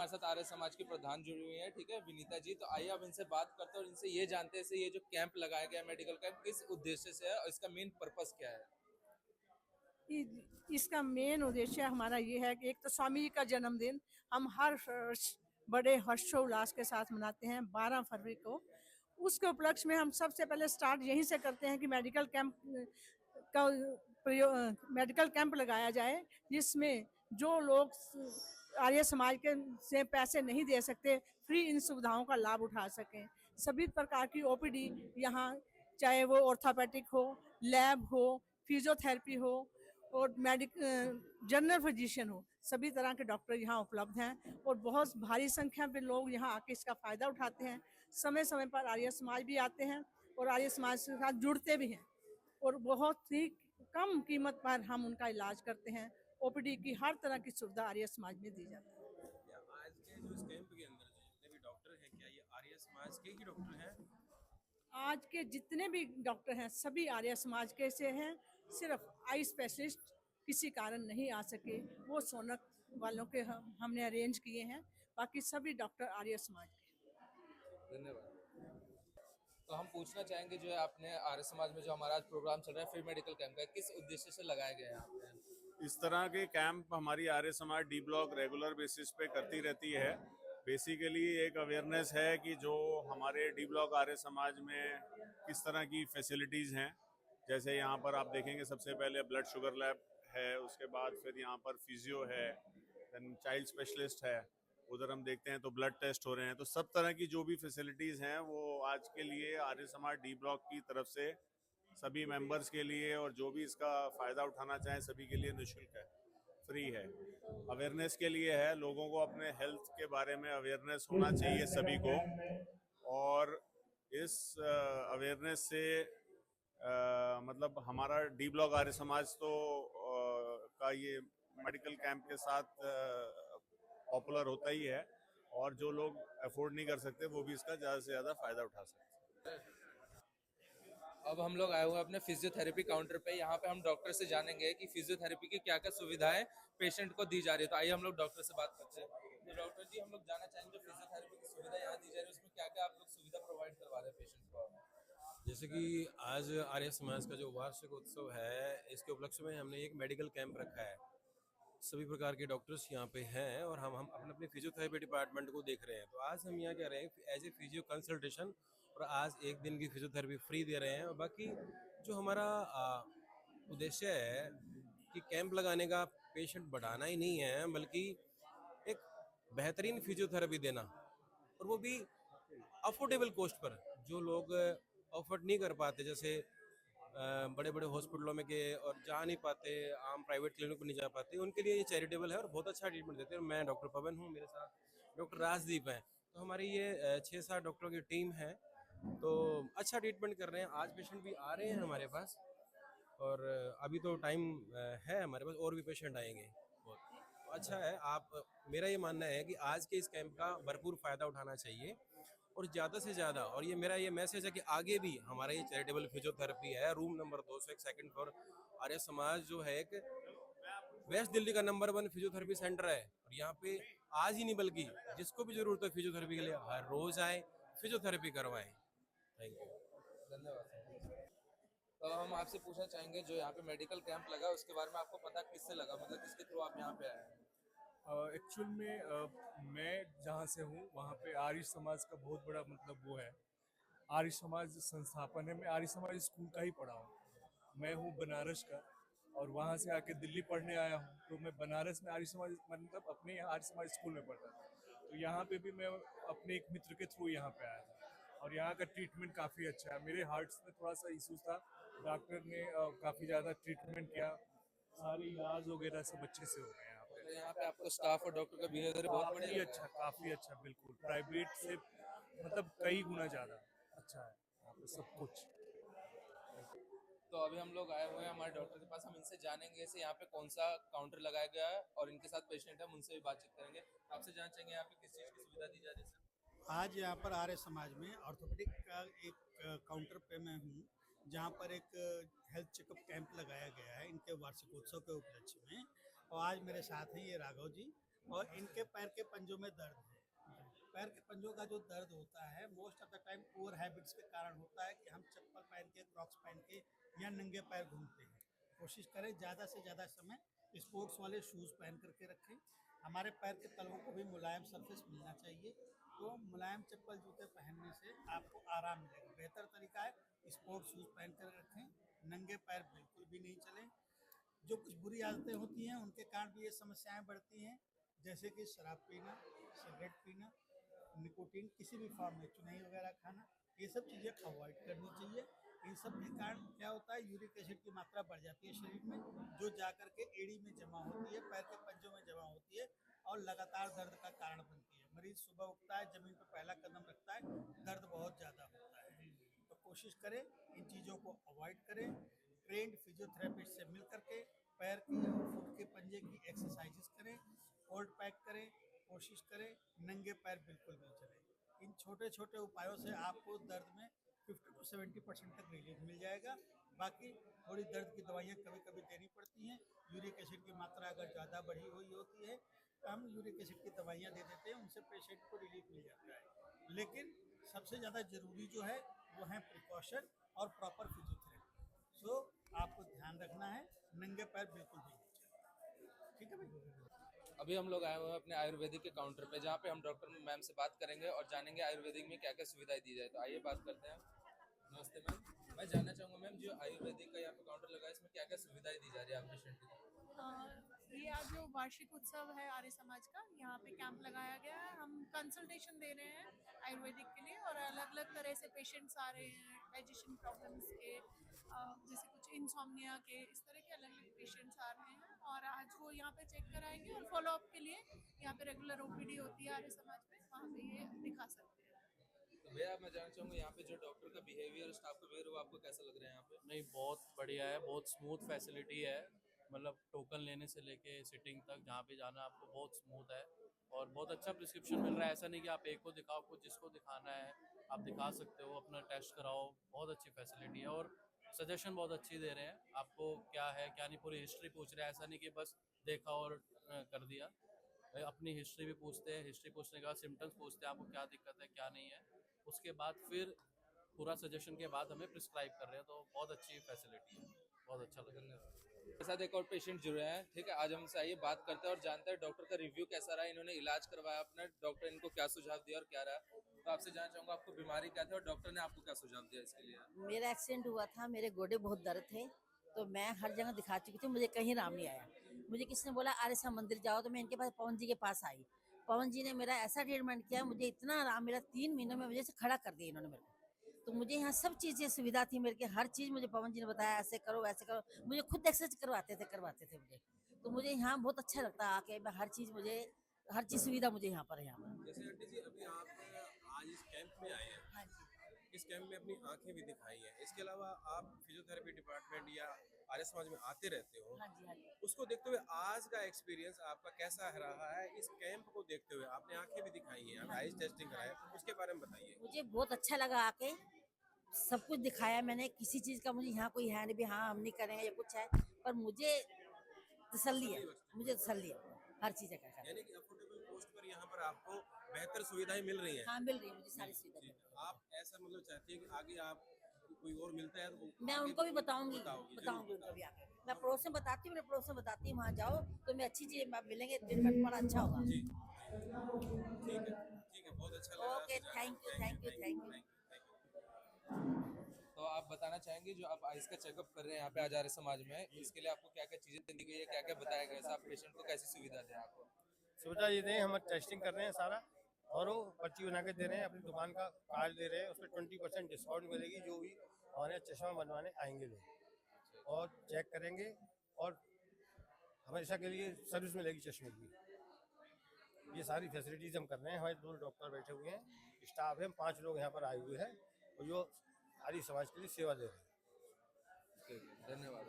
हमारे साथ आर्य समाज की प्रधान जुड़ी हुई है, ठीक है, विनीता जी। तो आइए अब इनसे बात करते हैं और इनसे ये जानते हैं ये जो कैंप लगाया गया, मेडिकल कैंप, किस उद्देश्य से है और इसका मेन पर्पस क्या है। इसका मेन उद्देश्य हमारा ये है कि एक तो स्वामी जी का जन्मदिन हम हर वर्ष बड़े हर्षोल्लास के साथ मनाते हैं 12 फरवरी को। उसके उपलक्ष्य में हम सबसे पहले स्टार्ट यहीं से करते हैं कि का मेडिकल कैंप लगाया जाए, जिसमें जो लोग आर्य समाज के से पैसे नहीं दे सकते फ्री इन सुविधाओं का लाभ उठा सकें। सभी प्रकार की ओपीडी यहाँ, चाहे वो ऑर्थोपेडिक हो, लैब हो, फिजियोथेरेपी हो और जनरल फिजिशियन हो, सभी तरह के डॉक्टर यहाँ उपलब्ध हैं और बहुत भारी संख्या में लोग यहाँ आके इसका फायदा उठाते हैं। समय समय पर आर्य समाज भी आते हैं और आर्य समाज के साथ जुड़ते भी हैं और बहुत ही कम कीमत पर हम उनका इलाज करते हैं। ओपीडी की हर तरह की सुविधा आर्य समाज में दी जाती है। आज के जो इस कैंप के अंदर जो जितने भी डॉक्टर हैं, क्या ये आर्य समाज के ही डॉक्टर हैं? आज के जितने भी डॉक्टर हैं सभी आर्य समाज के से हैं। सिर्फ आई स्पेशलिस्ट किसी कारण नहीं आ सके, वो सोनक वालों के हमने अरेंज किए हैं। बाकी सभी डॉक्टर आर्य समाज के। धन्यवाद। तो हम पूछना चाहेंगे जो है आपने आर्य समाज में जो हमारा आज प्रोग्राम चल रहा है फ्री मेडिकल कैंप का, किस उद्देश्य से लगाया गया है यहाँ पे। इस तरह के कैंप हमारी Arya Samaj D block regular basis पे करती रहती है। बेसिकली एक अवेयरनेस है कि जो हमारे डी ब्लॉक आर्य समाज में किस तरह की फैसिलिटीज़ हैं। जैसे यहाँ पर आप देखेंगे सबसे पहले ब्लड शुगर लैब है, उसके बाद फिर यहाँ पर फिजियो है, देन चाइल्ड स्पेशलिस्ट है, उधर हम देखते हैं तो ब्लड टेस्ट हो रहे हैं। तो सब तरह की जो भी फैसिलिटीज़ हैं वो आज के लिए आर्य समाज डी ब्लॉक की तरफ से सभी मेंबर्स के लिए और जो भी इसका फ़ायदा उठाना चाहें सभी के लिए निःशुल्क है, फ्री है। अवेयरनेस के लिए है, लोगों को अपने हेल्थ के बारे में अवेयरनेस होना चाहिए सभी को। और इस अवेयरनेस से मतलब हमारा डी ब्लॉक आर्य समाज तो का ये मेडिकल कैंप के साथ पॉपुलर होता ही है, और जो लोग अफोर्ड नहीं कर सकते वो भी इसका ज़्यादा से ज़्यादा फ़ायदा उठा सकते हैं। अब हम लोग आए हुए हैं अपने फिजियोथेरेपी काउंटर पे। यहाँ पे हम डॉक्टर से जानेंगे कि फिजियोथेरेपी की क्या क्या सुविधाएं पेशेंट को दी जा रही है। तो आइए हम लोग डॉक्टर से बात करते हैं। तो डॉक्टर जी, हम लोग जानना चाहेंगे जो फिजियोथेरेपी की सुविधा यहाँ दी जा रही है उसमें क्या क्या आप लोग सुविधा प्रोवाइड करवा रहे हैं पेशेंट को। जैसे कि आज आर्य समाज का जो वार्षिक उत्सव है, इसके उपलक्ष्य में हमने एक मेडिकल कैंप रखा है। सभी प्रकार के डॉक्टर्स यहाँ पे हैं और हम अपने अपने फिजियोथेरेपी डिपार्टमेंट को देख रहे हैं। तो आज हम यहाँ कह रहे हैं एज ए फिजियो कंसल्टेशन, और आज एक दिन की फिजियोथेरेपी फ्री दे रहे हैं। और बाकी जो हमारा उद्देश्य है कि कैंप लगाने का पेशेंट बढ़ाना ही नहीं है, बल्कि एक बेहतरीन फिजियोथेरेपी देना, और वो भी अफोर्डेबल कॉस्ट पर। जो लोग अफोर्ड नहीं कर पाते, जैसे बड़े बड़े हॉस्पिटलों में के और जा नहीं पाते, आम प्राइवेट क्लिनिक पर नहीं जा पाते, उनके लिए ये चैरिटेबल है और बहुत अच्छा ट्रीटमेंट देते हैं। मैं डॉक्टर पवन हूँ, मेरे साथ डॉक्टर राजदीप हैं। तो हमारी ये 6-7 डॉक्टरों की टीम है, तो अच्छा ट्रीटमेंट कर रहे हैं। आज पेशेंट भी आ रहे हैं हमारे पास, और अभी तो टाइम है हमारे पास, और भी पेशेंट आएंगे। बहुत तो अच्छा है। मेरा ये मानना है कि आज के इस कैंप का भरपूर फ़ायदा उठाना चाहिए और ज़्यादा से ज़्यादा। और ये मेरा ये मैसेज है कि आगे भी हमारा ये चैरिटेबल फिजियोथेरेपी है, room number 201 second floor, Arya Samaj जो है एक वेस्ट दिल्ली का नंबर 1 फिजियोथेरेपी सेंटर है। और यहाँ पे आज ही नहीं बल्कि जिसको भी जरूरत है फिजियोथेरेपी के लिए, हर रोज आए, फिजियोथेरेपी करवाएं। Thank you. धन्यवाद। तो हम आपसे पूछना चाहेंगे जो यहाँ पे मेडिकल कैंप लगा उसके बारे में आपको पता किससे लगा, मतलब किसके थ्रू आप यहाँ पे आए हैं। एक्चुअल में मैं जहाँ से हूँ वहाँ पे आर्य समाज का बहुत बड़ा मतलब वो है। आर्य समाज संस्थापन है। मैं आर्य समाज स्कूल का ही पढ़ा हूँ। मैं हूँ बनारस का और वहाँ से आके दिल्ली पढ़ने आया हूँ। तो मैं बनारस में आर्य समाज मतलब अपने यहाँ आर्य समाज स्कूल में पढ़ता था। तो यहाँ पे भी मैं अपने एक मित्र के थ्रू यहाँ पे आया था और यहाँ का ट्रीटमेंट काफ़ी अच्छा है। मेरे हार्ट में थोड़ा सा इशूज था, डॉक्टर ने काफ़ी ज़्यादा ट्रीटमेंट किया, सारे इलाज वगैरह सब अच्छे से हो गए यहाँ पे। तो यहाँ पे आपको स्टाफ और डॉक्टर का बिहेवियर बहुत काफी बढ़िया अच्छा, काफी अच्छा, बिल्कुल प्राइवेट से मतलब कई गुना ज्यादा अच्छा है यहाँ पे सब कुछ। तो अभी हम लोग आए हुए हैं हमारे डॉक्टर के पास। हम इनसे जानेंगे से यहाँ पे कौन सा काउंटर लगाया गया है और इनके साथ पेशेंट है, हम उनसे भी बातचीत करेंगे। आपसे जानना चाहेंगे यहाँ पे किस चीज़ की सुविधा दी जा रही है सर। आज यहाँ पर आर्य समाज में ऑर्थोपेडिक का एक काउंटर पे मैं हूँ, जहाँ पर एक हेल्थ चेकअप कैंप लगाया गया है इनके वार्षिकोत्सव के उपलक्ष्य में। और आज मेरे साथ हैं ये राघव जी, और इनके पैर के पंजों में दर्द है। पैर के पंजों का जो दर्द होता है most of the time poor habits के कारण होता है कि हम चप्पल पहन के, क्रॉक्स पहन के या नंगे पैर घूमते हैं। कोशिश करें ज़्यादा से ज़्यादा समय स्पोर्ट्स वाले शूज़ पहन करके रखें। हमारे पैर के तलवों को भी मुलायम सरफेस मिलना चाहिए, तो मुलायम चप्पल जूते पहनने से आपको आराम मिलेगा। बेहतर तरीका है स्पोर्ट्स शूज़ पहन कर रखें, नंगे पैर बिल्कुल भी नहीं चलें। जो कुछ बुरी आदतें होती हैं उनके कारण भी ये समस्याएं बढ़ती हैं, जैसे कि शराब पीना, सिगरेट पीना, निकोटीन किसी भी फॉर्म में, चुनई वगैरह खाना, ये सब चीज़ें अवॉइड करनी चाहिए। इन सब के कारण क्या होता है, यूरिक एसिड की मात्रा बढ़ जाती है शरीर में, जो जा कर के एड़ी में जमा होती है, पैर के पंजों में जमा होती है और लगातार दर्द का कारण बनती है। मरीज सुबह उठता है, जमीन पर पहला कदम रखता है, दर्द बहुत ज़्यादा होता है। तो कोशिश करें इन चीज़ों को अवॉइड करें। ट्रेंड फिजियोथेरेपिस्ट से मिल करके पैर की और फुट के पंजे की एक्सरसाइजेस करें, कोल्ड पैक करें, कोशिश करें नंगे पैर बिल्कुल नहीं चलें। इन छोटे छोटे उपायों से आपको दर्द में 50 to 70% तक रिलीफ मिल जाएगा। बाकी थोड़ी दर्द की दवाइयाँ कभी कभी देनी पड़ती हैं। यूरिक एसिड की मात्रा अगर ज़्यादा बढ़ी हुई होती है तो हम यूरिक एसिड की दवाइयाँ दे देते हैं, उनसे पेशेंट को रिलीफ मिल जाता है। लेकिन सबसे ज़्यादा ज़रूरी जो है वो है प्रिकॉशन और प्रॉपर फिजियोथेरेपी। सो आपको ध्यान रखना है, नंगे पैर बिल्कुल भी नहीं चलें। ठीक है भाई। अभी हम लोग आए हुए हैं अपने आयुर्वेदिक के काउंटर पे, जहाँ पे हम डॉक्टर मैम से बात करेंगे और जानेंगे आयुर्वेदिक में क्या क्या सुविधाएं दी जाए। तो आइए बात करते हैं। नमस्ते मैम, मैं जानना चाहूँगा मैम, जो आयुर्वेदिक का यहाँ पे काउंटर लगा है इसमें क्या क्या सुविधाएं दी जा रही है आप पेशेंट को? ये आज जो वार्षिक उत्सव है आर्य समाज का, यहाँ पे कैंप लगाया गया है। हम कंसल्टेशन दे रहे हैं आयुर्वेदिक के लिए और अलग अलग तरह से पेशेंट्स आ रहे हैं, डाइजेशन प्रॉब्लम्स के, जैसे कुछ इंसोम्निया के, इस तरह के अलग अलग पेशेंट्स आ रहे हैं और आज वो यहाँ पे चेक कराएंगे और फॉलोअप के लिए यहाँ पे रेगुलर ओपीडी होती है आर्य समाज में, वहाँ पे ये दिखा सकते हैं। तो भैया मैं जानना चाहूँगा यहाँ पे जो डॉक्टर का बिहेवियर, स्टाफ का बिहेवियर, वो आपको कैसा लग रहा है यहाँ पे? नहीं, बहुत बढ़िया है, बहुत स्मूथ फैसिलिटी है। मतलब टोकन लेने से लेके सिटिंग तक जहाँ पे जाना आपको बहुत स्मूथ है और बहुत अच्छा प्रिस्क्रिप्शन मिल रहा है। ऐसा नहीं कि आप एक को दिखाओ, कुछ जिसको दिखाना है आप दिखा सकते हो, अपना टेस्ट कराओ। बहुत अच्छी फैसिलिटी है और सजेशन बहुत अच्छी दे रहे हैं। आपको क्या है क्या नहीं, पूरी हिस्ट्री पूछ रहे हैं। ऐसा नहीं कि बस देखा और कर दिया, अपनी हिस्ट्री भी पूछते हैं। हिस्ट्री पूछने के बाद सिम्टम्स पूछते हैं, आपको क्या दिक्कत है क्या नहीं है। उसके बाद फिर पूरा सजेशन के बाद हमें प्रिस्क्राइब कर रहे हैं। तो बहुत अच्छी फैसिलिटी है, बहुत अच्छा लगा। मेरे साथ एक और पेशेंट जुड़े हैं, ठीक है, आज हमसे आइए बात करते हैं और जानते हैं डॉक्टर का रिव्यू कैसा रहा, इन्होंने इलाज करवाया अपना, डॉक्टर इनको क्या सुझाव दिया और क्या रहा। तो आपसे जानना चाहूँगा आपको बीमारी क्या थी और डॉक्टर ने आपको क्या सुझाव दिया इसके लिए? मेरा एक्सीडेंट हुआ था, मेरे गोडे बहुत दर्द थे, तो मैं हर जगह दिखा चुकी थी, मुझे कहीं आराम नहीं आया। मुझे किसी ने बोला आर्य समाज मंदिर जाओ, तो मैं इनके पास पवन जी के पास आई। पवन जी ने मेरा ऐसा ट्रीटमेंट किया, मुझे इतना आराम मिला, 3 महीनों में मुझे से खड़ा कर दिया इन्होंने मेरे को। तो मुझे यहाँ सब चीज़ें सुविधा थी, मेरे के हर चीज़ मुझे पवन जी ने बताया, ऐसे करो वैसे करो। मुझे खुद एक्सरसाइज करवाते थे मुझे। तो मुझे यहाँ बहुत अच्छा लगता है आके, मैं हर चीज़ सुविधा मुझे यहाँ पर है। यहाँ पर जैसे आंटी जी अभी आप आज इस कैंप में आए हैं, हाँ जी, इस कैंप में अपनी आंखें भी दिखाई हैं, इसके अलावा आप फिजियोथेरेपी डिपार्टमेंट या आर्य समाज में आते रहते हो, हाँ जी, हाँ जी। उसको देखते हुए आज का एक्सपीरियंस आपका कैसा रहा है? इस कैंप को देखते हुए आपने आंखें भी दिखाई हैं, आईज टेस्टिंग कराया, उसके बारे में बताइए। मुझे बहुत अच्छा लगा आके, सब कुछ दिखाया मैंने। किसी चीज़ का मुझे यहाँ कोई है नहीं भी हाँ हम नहीं करेंगे या कुछ है, पर मुझे तसल्ली है, हर चीज़ का। यानी कि अफोर्डेबल कॉस्ट पर यहाँ पर आपको बेहतर सुविधाएं मिल रही हैं। हाँ, मिल रही है मुझे सारी सुविधा। जी, आप ऐसा मतलब चाहती हैं कि आगे आप कोई और मिलता है तो मैं आगे उनको भी बताऊंगी जरूर उनको भी आके। मैं पड़ोस में बताती हूँ, मेरे पड़ोस में बताती हूँ, वहाँ जाओ तो मैं अच्छी चीज़ मिलेंगे, ट्रीटमेंट बड़ा अच्छा होगा। जी, ठीक है, बहुत अच्छा लगा। Okay, thank you. तो आप बताना चाहेंगे जो आप आइज का चेकअप कर रहे हैं यहाँ पे आज आर्य समाज में, इसके लिए आपको क्या क्या चीजें दी गई है, क्या क्या बताया गया है, आप पेशेंट को कैसी सुविधा दें आपको? सुविधा ये दें, हम टेस्टिंग कर रहे हैं सारा और वो पर्ची बना के दे रहे हैं, अपनी दुकान का कार्ड दे रहे हैं, उसमें 20% डिस्काउंट मिलेगी जो भी हमारे चश्मा बनवाने आएंगे लोग, और चेक करेंगे और हमेशा के लिए सर्विस मिलेगी चश्मे की। ये सारी फैसिलिटीज़ हम कर रहे हैं। हमारे 2 डॉक्टर बैठे हुए हैं, स्टाफ है, 5 लोग यहाँ पर आए हुए हैं और जो आर्य समाज के लिए सेवा दे रहे हैं। धन्यवाद।